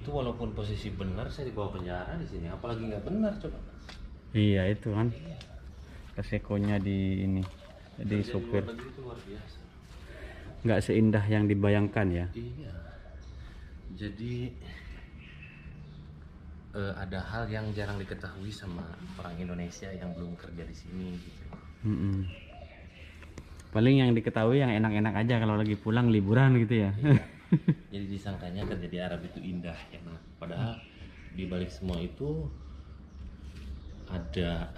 itu walaupun posisi benar saya dibawa penjara di sini, apalagi nggak benar coba. Iya itu kan. Resikonya di ini. Jadi Kerja di sopir luar negeri itu luar biasa. nggak seindah yang dibayangkan ya. Iya. Jadi ada hal yang jarang diketahui sama orang Indonesia yang belum kerja di sini gitu. Mm-mm. Paling yang diketahui yang enak-enak aja kalau lagi pulang liburan gitu ya. Iya. Jadi disangkanya kerja di Arab itu indah ya, padahal di balik semua itu ada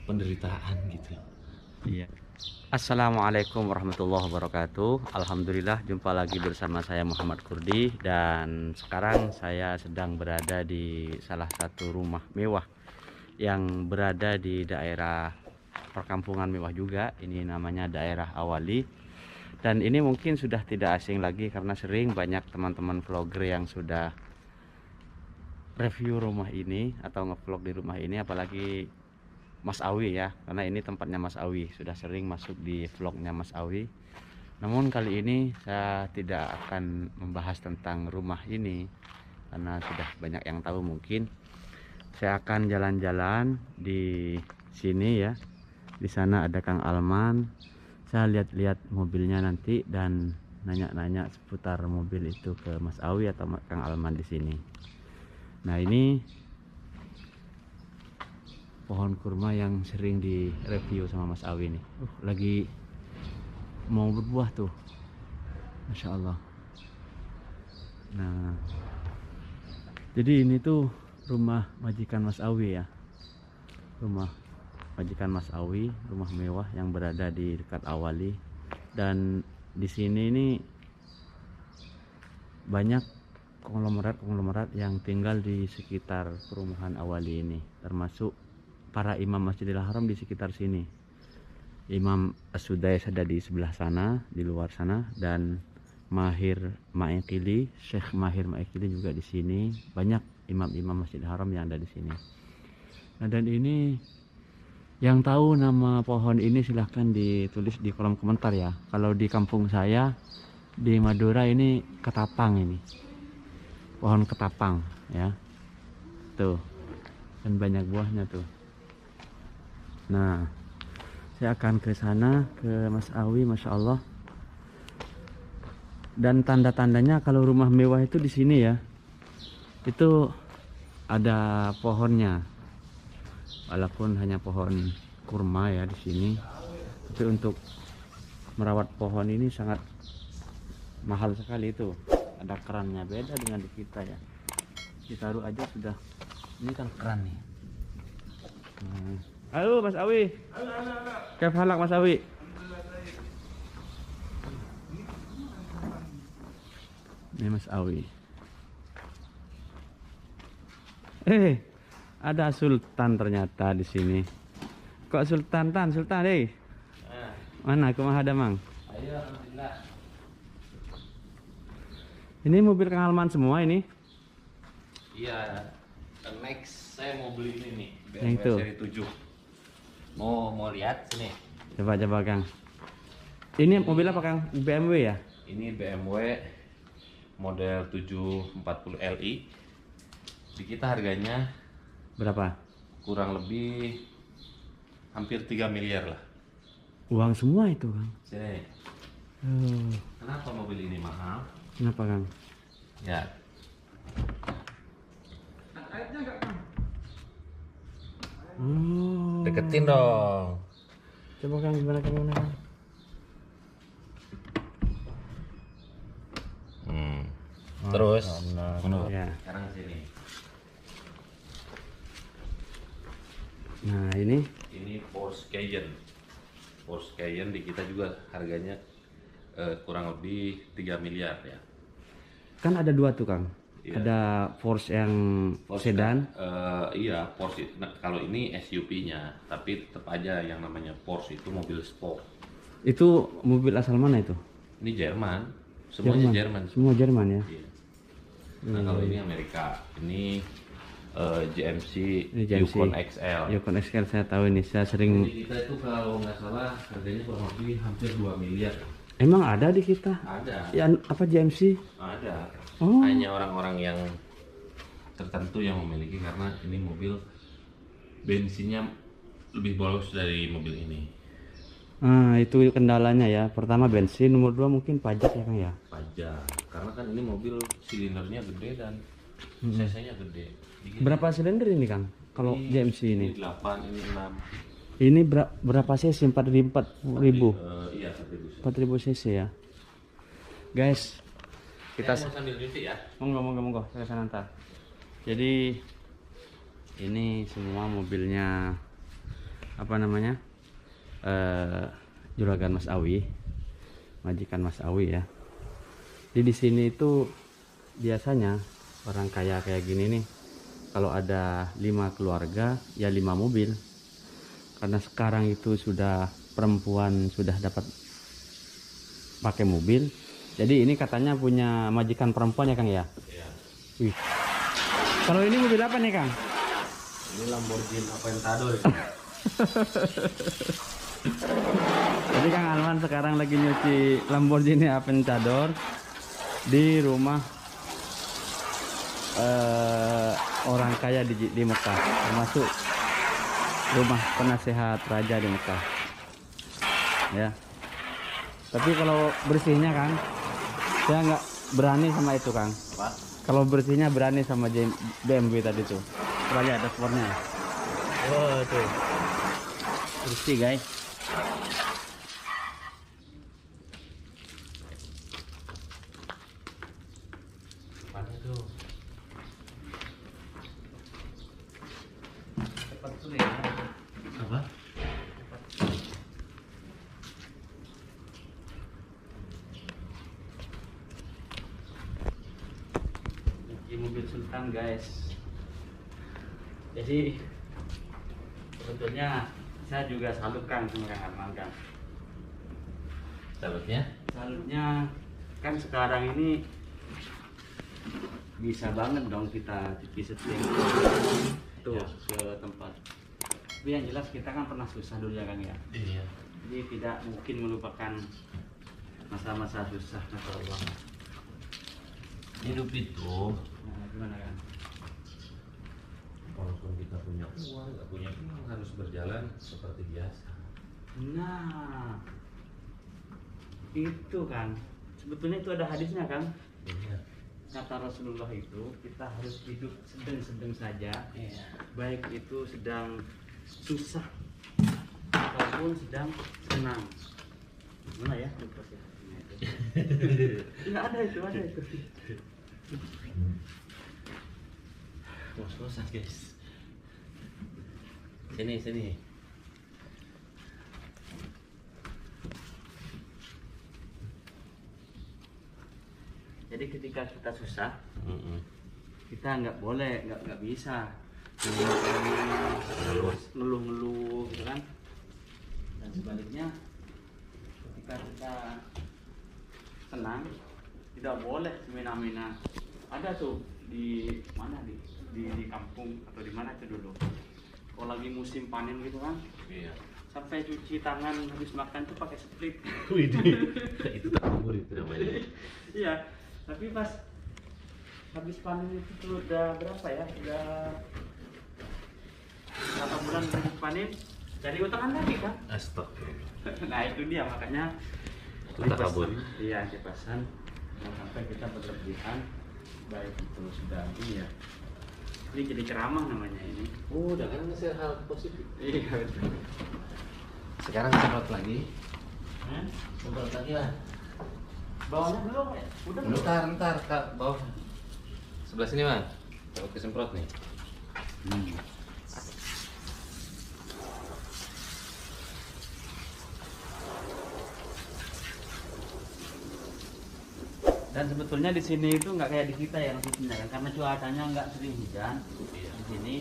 penderitaan gitu. Iya. Assalamualaikum warahmatullahi wabarakatuh. Alhamdulillah jumpa lagi bersama saya Muhammad Kurdi, dan sekarang saya sedang berada di salah satu rumah mewah yang berada di daerah perkampungan mewah juga. Ini namanya daerah Awali, dan ini mungkin sudah tidak asing lagi karena sering banyak teman-teman vlogger yang sudah review rumah ini atau ngevlog di rumah ini, apalagi Mas Awi ya, karena ini tempatnya Mas Awi, sudah sering masuk di vlognya Mas Awi. Namun kali ini saya tidak akan membahas tentang rumah ini karena sudah banyak yang tahu. Mungkin saya akan jalan-jalan di sini ya. Di sana ada Kang Alman. Saya lihat-lihat mobilnya nanti dan nanya-nanya seputar mobil itu ke Mas Awi atau Kang Alman di sini. Nah, ini pohon kurma yang sering direview sama Mas Awi nih. Lagi mau berbuah tuh, Masya Allah. Nah, jadi ini tuh rumah majikan Mas Awi ya. Rumah majikan Mas Awi, rumah mewah yang berada di dekat Awali. Dan di sini ini banyak konglomerat yang tinggal di sekitar perumahan Awali ini, termasuk para imam Masjidil Haram di sekitar sini. Imam As-Sudais ada di sebelah sana, di luar sana, dan Mahir Ma'ekili, Syekh Mahir Ma'ekili juga di sini. Banyak imam-imam Masjidil Haram yang ada di sini. Nah, dan ini yang tahu nama pohon ini silahkan ditulis di kolom komentar ya. Kalau di kampung saya di Madura ini ketapang, ini pohon ketapang ya. Tuh, dan banyak buahnya tuh. Nah, saya akan ke sana, ke Mas Awi, Masya Allah. Dan tanda-tandanya kalau rumah mewah itu di sini ya, itu ada pohonnya. Walaupun hanya pohon kurma ya di sini, tapi untuk merawat pohon ini sangat mahal sekali itu. Ada kerannya, beda dengan di kita ya. Ditaruh aja sudah. Ini kan keran nih. Halo Mas Awi. Halo. Kef halak Mas Awi. Ini Mas Awi. Ada Sultan ternyata di sini. Kok Sultan Mana kumaha damang? Ayo, alhamdulillah. Ini mobil Kang Alman semua ini? Iya, next saya mau beli ini nih, Yang BMW itu? seri 7. Mau lihat sini. Coba Kang. Ini mobil apa Kang? BMW ya? Ini BMW model 740 Li. Di kita harganya Berapa? kurang lebih hampir 3 miliar lah. Uang semua itu Kang? Sini. Kenapa mobil ini mahal? Kenapa Kang? Ya. Oh. Deketin dong. Coba Kang, gimana Kang? Terus, Ya. sekarang sini. Nah ini Ini Porsche Cayenne. Porsche Cayenne di kita juga harganya kurang lebih 3 miliar ya. kan ada dua tuh Kang. Iya. Ada Porsche yang Porsche, sedan. iya Porsche. Nah, kalau ini SUV-nya, tapi tetap aja yang namanya Porsche itu mobil sport. Itu mobil asal mana itu? Ini Jerman, semuanya Jerman. Semua Jerman ya. Iya. Nah kalau ini Amerika, ini GMC, Ini GMC. Yukon XL. Yukon XL saya tahu ini, saya sering. Jadi kita itu kalau nggak salah harganya kurang lebih hampir 2 miliar. Emang ada di kita? Ada, Ya apa GMC? ada. Oh. Hanya orang-orang yang tertentu yang memiliki, karena ini mobil bensinnya lebih boros dari mobil ini. Nah, itu kendalanya ya. Pertama bensin, nomor dua mungkin pajak ya Kang ya. Pajak, karena kan ini mobil silindernya gede dan cc-nya gede. Dikit. Berapa silinder ini Kang? Kalau JMC ini? 8, ini 6. Ini berapa cc? 4.000? Iya, 4.000. 4.000 cc ya. Guys, kita Saya mau sambil nyuci ya. monggo saya sana ntar. Jadi ini semua mobilnya apa namanya? Juragan Mas Awi, majikan Mas Awi ya. Jadi di sini itu biasanya orang kaya kayak gini nih, kalau ada 5 keluarga ya 5 mobil. Karena sekarang itu sudah perempuan sudah dapat pakai mobil. Jadi ini katanya punya majikan perempuan ya Kang ya. Iya. Wih. Kalau ini mobil apa nih Kang? Ini Lamborghini Aventador. Jadi Kang Alman sekarang lagi nyuci Lamborghini Aventador di rumah orang kaya di Mekah, termasuk rumah penasehat raja di Mekah. Ya. Tapi kalau bersihnya Kang, saya nggak berani sama itu Kang. Apa? Kalau bersihnya berani sama BMW tadi tuh. Coba lihat dashboardnya. Oh tuh. Bersih guys. Mana tuh? Cepat tuh ya. Apa? Di mobil Sultan guys. Jadi sebetulnya saya juga salut Kang sama Kang Arman Kang. Salutnya? Salutnya kan sekarang ini bisa banget dong kita seting tuh Ya. ke tempat. Tapi yang jelas kita kan pernah susah dulu ya Kang ya. Iya. Jadi tidak mungkin melupakan masa-masa susah atau uang. Hidup itu, Nah, gimana kan? walaupun kita punya uang, nggak punya uang, harus berjalan seperti biasa. Nah, itu kan sebetulnya itu ada hadisnya kan. Iya. Kata Rasulullah itu kita harus hidup sedang-sedang saja, Iya. baik itu sedang susah ataupun sedang senang. Gimana ya? Lupa sih hadisnya itu. Nggak ada itu, ada itu. Ngos-ngosan guys. Sini. Jadi ketika kita susah, kita nggak boleh, nggak bisa ngeluh-ngeluh gitu kan. Dan sebaliknya ketika kita senang, tidak boleh semena-mena. Ada tuh di mana di kampung atau di mana itu dulu, kalau lagi musim panen gitu kan, Iya. sampai cuci tangan habis makan tuh pakai split. Itu takabur itu namanya. Iya, tapi pas habis panen itu tuh udah berapa ya, udah berapa bulan habis panen, cari utangan lagi kan. Astagfirullah. Nah itu dia makanya Itu takabur. iya dipesan jangan sampai kita berlebihan, baik itu sudah ini ya. Ini jadi ceramah namanya ini. Jangan nge-share hal positif. Iya betul. Sekarang semprot lagi. Hah? Semprot lagi lah. Bawahnya belum ya? Udah belum? Ntar Kak, bawah. Sebelah sini, Man. Takut kesemprot nih. Dan sebetulnya di sini itu nggak kayak di kita ya maksudnya kan, karena cuacanya nggak sering hujan Iya. di sini,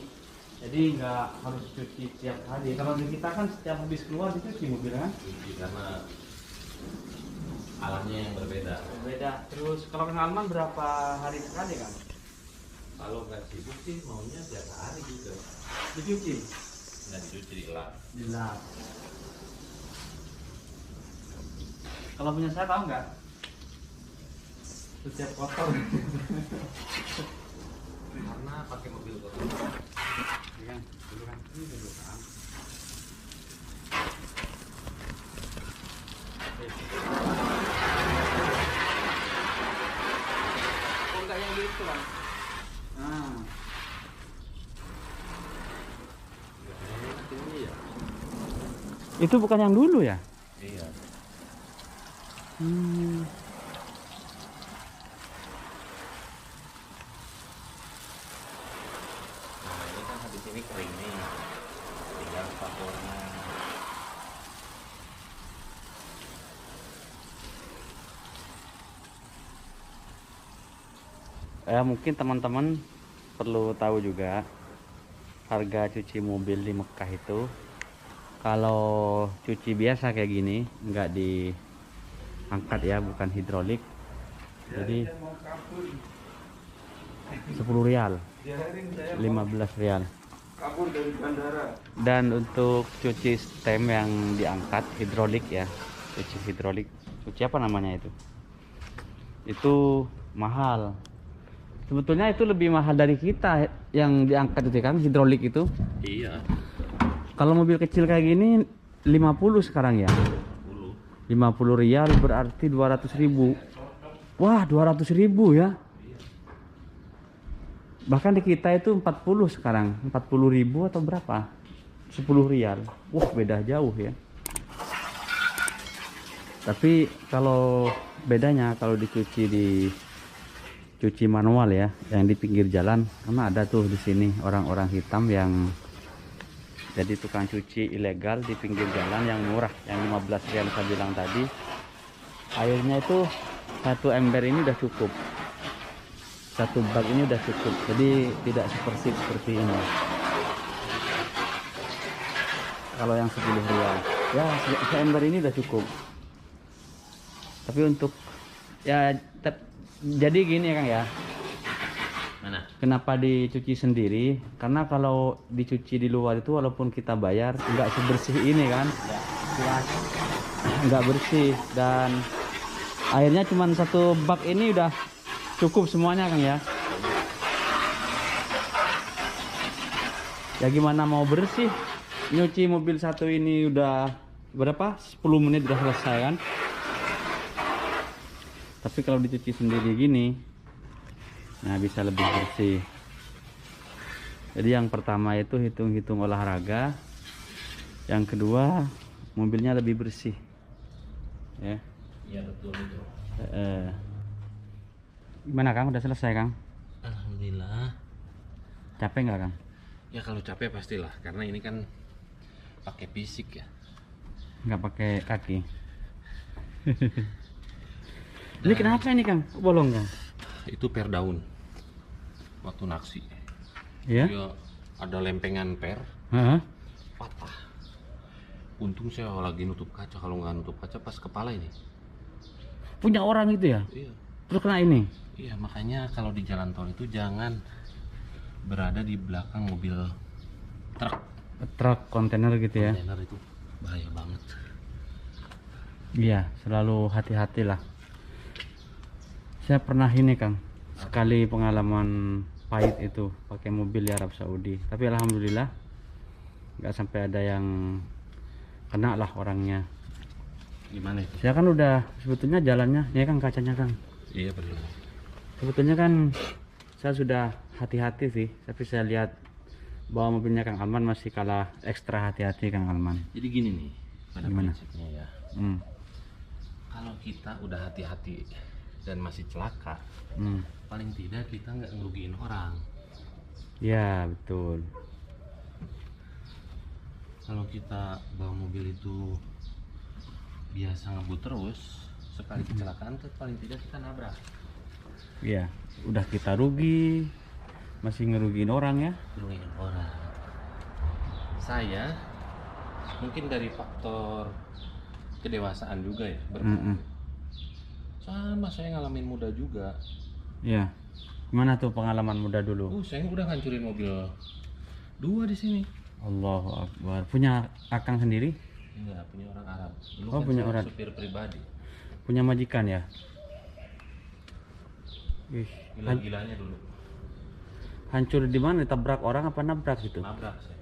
jadi nggak harus cuci tiap hari. Kalau di kita kan setiap habis keluar dicuci mobil kan. Cuci karena alamnya yang berbeda. Beda. Terus kalau Kang Alman berapa hari sekali kan? Kalau nggak sibuk sih maunya tiap hari juga. Dicuci, Nggak dicuci dilap. dilap. Kalau punya saya tahu nggak? setiap kotor. Karena pakai mobil kotor. Iya, dulu kan ini dulu kan. Oh, enggak yang gitu kan? Nah, Iya. itu bukan yang dulu ya? Iya. Hmm. Nah, ini kan habis ini kering nih. Tinggal vapornya. Mungkin teman-teman perlu tahu juga harga cuci mobil di Mekah itu. Kalau cuci biasa kayak gini nggak diangkat ya, bukan hidrolik, jadi 10 rial, 15 rial. Kabur dari bandara. Dan untuk cuci stem yang diangkat hidrolik ya, cuci hidrolik, cuci apa namanya itu mahal. Sebetulnya itu lebih mahal dari kita yang diangkat itu kan, hidrolik itu. Iya. Kalau mobil kecil kayak gini 50 sekarang ya. 50 rial berarti 200.000. Wah, 200.000 ya. Bahkan di kita itu 40 sekarang, 40.000 atau berapa? 10 rial. Wah, beda jauh ya. Tapi kalau bedanya kalau cuci manual ya, yang di pinggir jalan, karena ada tuh di sini orang-orang hitam yang jadi tukang cuci ilegal di pinggir jalan yang murah, yang 15 rial saya bilang tadi. Airnya itu satu ember ini udah cukup, satu bag ini udah cukup, jadi tidak seperti ini. Kalau yang 10 rial ya, seember ini udah cukup. Tapi untuk ya jadi gini ya Kang ya, Mana? kenapa dicuci sendiri? Karena kalau dicuci di luar itu walaupun kita bayar nggak sebersih ini kan, nggak bersih, dan airnya cuma satu bak ini udah cukup semuanya Kang ya. Ya gimana mau bersih? Nyuci mobil satu ini udah berapa? 10 menit udah selesai kan. Tapi kalau dicuci sendiri gini, nah bisa lebih bersih. Jadi yang pertama itu hitung-hitung olahraga, yang kedua mobilnya lebih bersih ya. Iya betul itu. Gimana Kang, udah selesai Kang? Alhamdulillah. Capek nggak Kang? Ya kalau capek pastilah, karena ini kan pakai fisik ya. Nggak pakai kaki. Ini kenapa ini Kang? Bolong Kang? Itu per daun. Waktu naksi. Ya? Dia ada lempengan per Hah? patah. Untung saya lagi nutup kaca, kalau nggak nutup kaca pas kepala ini. Punya orang itu ya? Iya. Terus kena ini? Iya, makanya kalau di jalan tol itu jangan berada di belakang mobil truk. Truk kontainer gitu ya? Kontainer itu bahaya banget. Iya, selalu hati-hatilah. Saya pernah ini Kang, sekali pengalaman pahit itu pakai mobil di Arab Saudi. Tapi alhamdulillah nggak sampai ada yang kena lah orangnya. Gimana itu? Saya kan udah sebetulnya jalannya, ya Kang kacanya Kang. Iya betul. Sebetulnya kan saya sudah hati-hati sih, tapi saya lihat bahwa mobilnya Kang Alman masih kalah ekstra hati-hati Kang Alman. Jadi gini nih, pada Gimana? prinsipnya ya. Hmm. Kalau kita udah hati-hati dan masih celaka, Hmm. paling tidak kita nggak ngerugiin orang. Ya betul. Kalau kita bawa mobil itu biasa ngebut terus, sekali kecelakaan tuh paling tidak kita nabrak. Iya, udah kita rugi, masih ngerugiin orang ya. Ngerugiin orang. Saya mungkin dari faktor kedewasaan juga ya, Mm-mm. sama saya ngalamin muda juga. Iya. Gimana tuh pengalaman muda dulu? Saya udah ngancurin mobil 2 di sini. Allahu Akbar. Punya akang sendiri? Enggak, punya orang Arab. Dulu Oh, kan punya saya orang. supir pribadi. Punya majikan ya? Ih, Gila-gilanya dulu. hancur di mana? Tabrak orang apa nabrak gitu? Nabrak saya.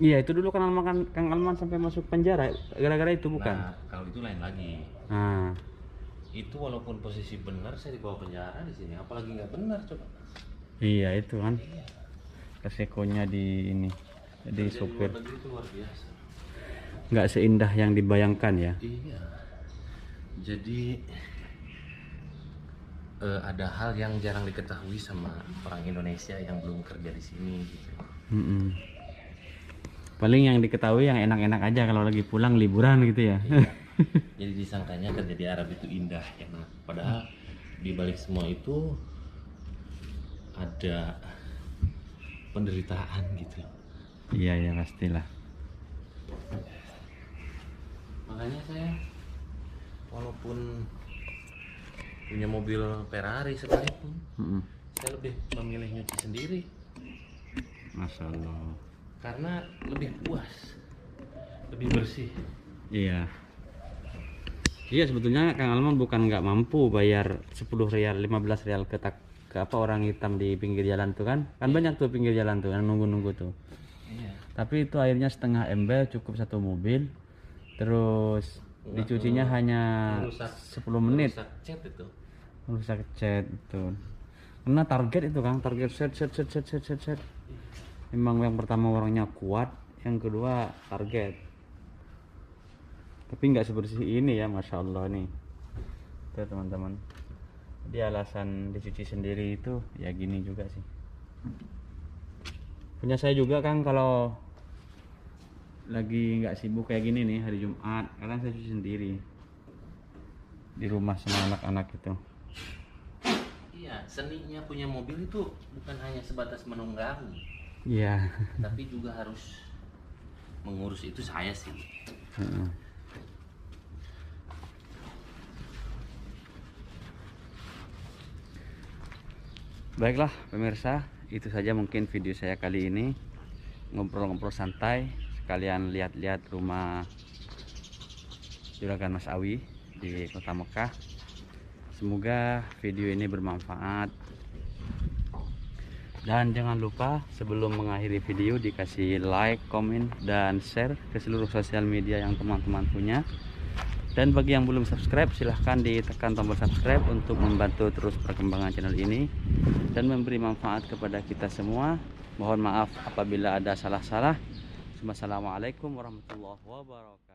Iya, itu dulu kan Kang Alman sampai masuk penjara gara-gara itu bukan? Nah, kalau itu lain lagi. Nah, Itu walaupun posisi benar saya dibawa penjara di sini, apalagi nggak benar coba. iya itu kan. Resikonya di ini. Jadi Kerja di sopir luar negeri itu luar biasa. nggak seindah yang dibayangkan ya. Iya. Jadi ada hal yang jarang diketahui sama orang Indonesia yang belum kerja di sini gitu. Mm-mm. Paling yang diketahui yang enak-enak aja kalau lagi pulang liburan gitu ya. Jadi disangkanya kerja di Arab itu indah, enak. Padahal di balik semua itu ada penderitaan gitu. Iya ya pastilah. Makanya saya walaupun punya mobil Ferrari sekalipun, Mm-mm. saya lebih memilih nyuci sendiri Masya Allah. karena lebih puas, lebih bersih. Iya. Iya sebetulnya Kang Alman bukan nggak mampu bayar 10 rial, 15 rial ke apa orang hitam di pinggir jalan tuh kan? Kan banyak tuh pinggir jalan tuh yang nunggu-nunggu tuh. Iya. Tapi itu airnya setengah ember cukup satu mobil. Terus dicucinya hanya 10 menit. Rusak cat itu. Rusak cat itu. Karena target itu Kang, target set. Memang yang pertama orangnya kuat, yang kedua target. Tapi nggak sebersih ini ya, Masya Allah nih. Tuh teman-teman. Jadi alasan dicuci sendiri itu ya gini juga sih. Punya saya juga Kang, kalau lagi nggak sibuk kayak gini nih hari Jumat, kadang saya cuci sendiri di rumah sama anak-anak itu. Iya, seninya punya mobil itu bukan hanya sebatas menunggangi, Iya. tapi juga harus mengurus itu saya sih. Heeh. Baiklah pemirsa, itu saja mungkin video saya kali ini. Ngobrol-ngobrol santai, sekalian lihat-lihat rumah Juragan Mas Awi di Kota Mekah. Semoga video ini bermanfaat. Dan jangan lupa sebelum mengakhiri video dikasih like, komen, dan share ke seluruh sosial media yang teman-teman punya. Dan bagi yang belum subscribe, silahkan ditekan tombol subscribe untuk membantu terus perkembangan channel ini dan memberi manfaat kepada kita semua. Mohon maaf apabila ada salah-salah. Wassalamualaikum warahmatullahi wabarakatuh.